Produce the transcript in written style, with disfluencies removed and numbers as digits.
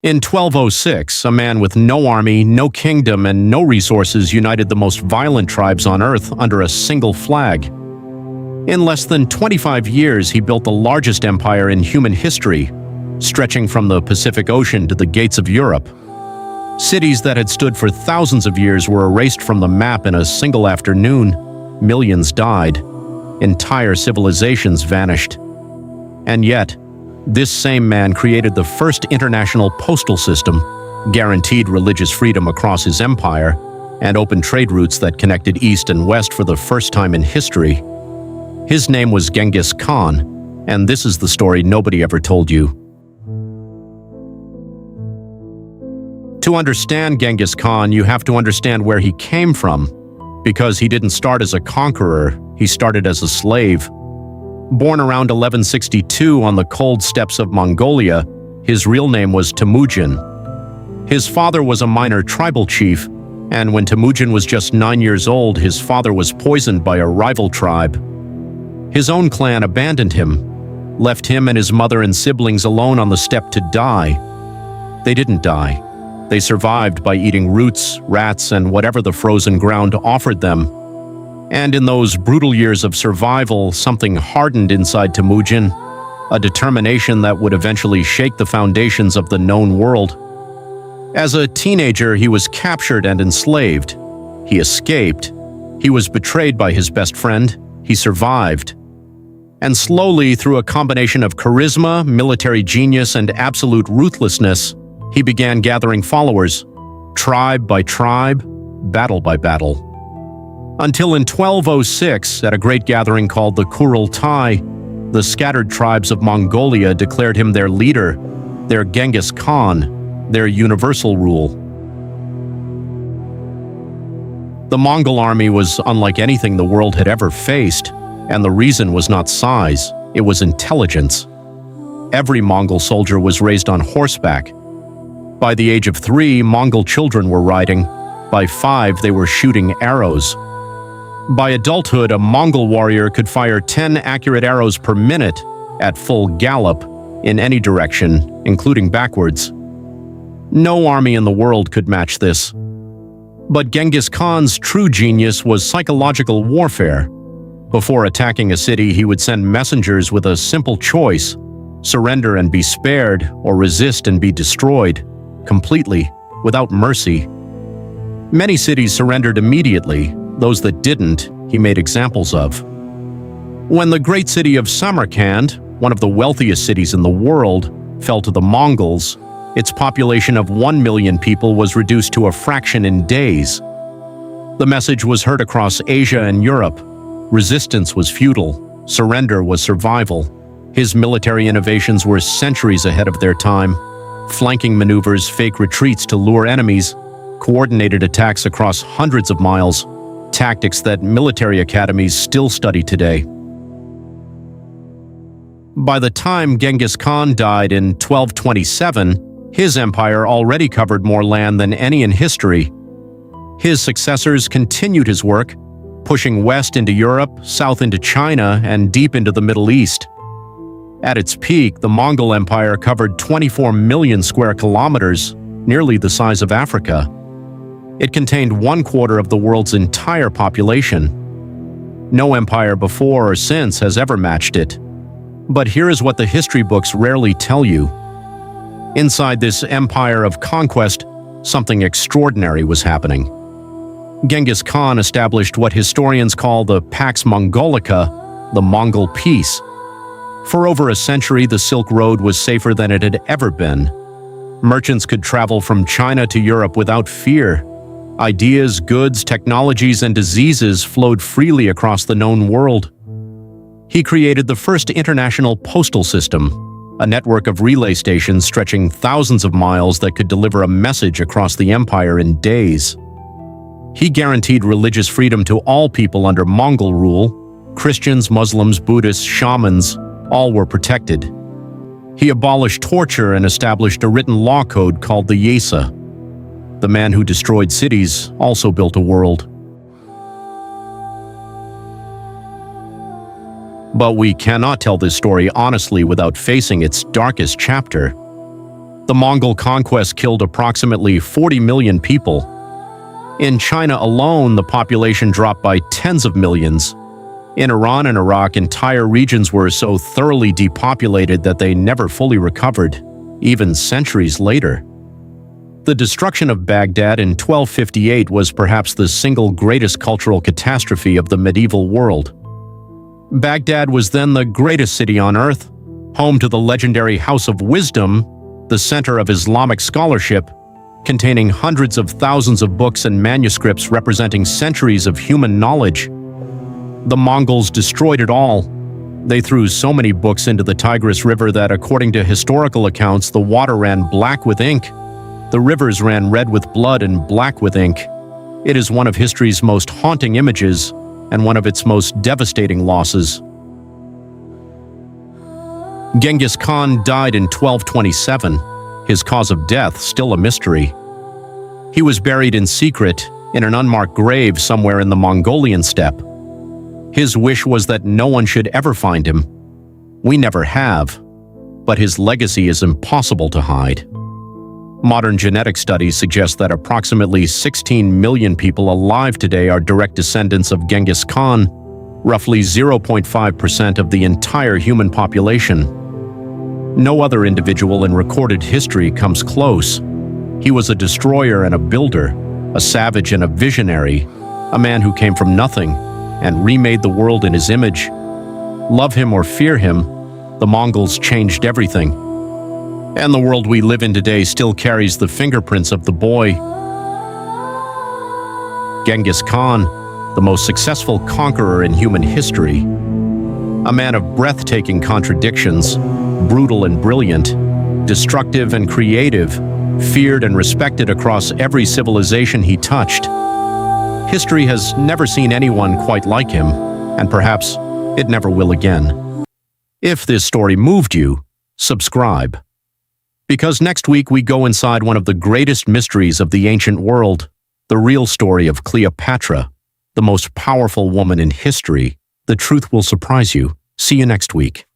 In 1206, a man with no army, no kingdom, and no resources united the most violent tribes on Earth under a single flag. In less than 25 years, he built the largest empire in human history, stretching from the Pacific Ocean to the gates of Europe. Cities that had stood for thousands of years were erased from the map in a single afternoon. Millions died. Entire civilizations vanished. And yet, this same man created the first international postal system, guaranteed religious freedom across his empire, and opened trade routes that connected East and West for the first time in history. His name was Genghis Khan, and this is the story nobody ever told you. To understand Genghis Khan, you have to understand where he came from, because he didn't start as a conqueror, he started as a slave. Born around 1162 on the cold steppes of Mongolia, his real name was Temujin. His father was a minor tribal chief, and when Temujin was just 9 years old, his father was poisoned by a rival tribe. His own clan abandoned him, left him and his mother and siblings alone on the steppe to die. They didn't die. They survived by eating roots, rats, and whatever the frozen ground offered them. And in those brutal years of survival, something hardened inside Temujin, a determination that would eventually shake the foundations of the known world. As a teenager, he was captured and enslaved. He escaped. He was betrayed by his best friend. He survived. And slowly, through a combination of charisma, military genius, and absolute ruthlessness, he began gathering followers, tribe by tribe, battle by battle. Until in 1206, at a great gathering called the Kurultai, the scattered tribes of Mongolia declared him their leader, their Genghis Khan, their universal rule. The Mongol army was unlike anything the world had ever faced, and the reason was not size, it was intelligence. Every Mongol soldier was raised on horseback. By the age of 3, Mongol children were riding. By 5, they were shooting arrows. By adulthood, a Mongol warrior could fire 10 accurate arrows per minute at full gallop in any direction, including backwards. No army in the world could match this. But Genghis Khan's true genius was psychological warfare. Before attacking a city, he would send messengers with a simple choice: surrender and be spared, or resist and be destroyed, completely, without mercy. Many cities surrendered immediately. Those that didn't, he made examples of. When the great city of Samarkand, one of the wealthiest cities in the world, fell to the Mongols, its population of 1 million people was reduced to a fraction in days. The message was heard across Asia and Europe. Resistance was futile. Surrender was survival. His military innovations were centuries ahead of their time. Flanking maneuvers, fake retreats to lure enemies, coordinated attacks across hundreds of miles, tactics that military academies still study today. By the time Genghis Khan died in 1227, his empire already covered more land than any in history. His successors continued his work, pushing west into Europe, south into China, and deep into the Middle East. At its peak, the Mongol Empire covered 24 million square kilometers, nearly the size of Africa. It contained 1/4 of the world's entire population. No empire before or since has ever matched it. But here is what the history books rarely tell you. Inside this empire of conquest, something extraordinary was happening. Genghis Khan established what historians call the Pax Mongolica, the Mongol Peace. For over a century, the Silk Road was safer than it had ever been. Merchants could travel from China to Europe without fear. Ideas, goods, technologies, and diseases flowed freely across the known world. He created the first international postal system, a network of relay stations stretching thousands of miles that could deliver a message across the empire in days. He guaranteed religious freedom to all people under Mongol rule. Christians, Muslims, Buddhists, shamans, all were protected. He abolished torture and established a written law code called the Yesa. The man who destroyed cities also built a world. But we cannot tell this story honestly without facing its darkest chapter. The Mongol conquest killed approximately 40 million people. In China alone, the population dropped by tens of millions. In Iran and Iraq, entire regions were so thoroughly depopulated that they never fully recovered, even centuries later. The destruction of Baghdad in 1258 was perhaps the single greatest cultural catastrophe of the medieval world. Baghdad was then the greatest city on earth, home to the legendary House of Wisdom, the center of Islamic scholarship, containing hundreds of thousands of books and manuscripts representing centuries of human knowledge. The Mongols destroyed it all. They threw so many books into the Tigris River that, according to historical accounts, the water ran black with ink. The rivers ran red with blood and black with ink. It is one of history's most haunting images and one of its most devastating losses. Genghis Khan died in 1227, his cause of death still a mystery. He was buried in secret in an unmarked grave somewhere in the Mongolian steppe. His wish was that no one should ever find him. We never have, but his legacy is impossible to hide. Modern genetic studies suggest that approximately 16 million people alive today are direct descendants of Genghis Khan, roughly 0.5% of the entire human population. No other individual in recorded history comes close. He was a destroyer and a builder, a savage and a visionary, a man who came from nothing and remade the world in his image. Love him or fear him, the Mongols changed everything. And the world we live in today still carries the fingerprints of the boy. Genghis Khan, the most successful conqueror in human history. A man of breathtaking contradictions, brutal and brilliant, destructive and creative, feared and respected across every civilization he touched. History has never seen anyone quite like him, and perhaps it never will again. If this story moved you, subscribe. Because next week we go inside one of the greatest mysteries of the ancient world, the real story of Cleopatra, the most powerful woman in history. The truth will surprise you. See you next week.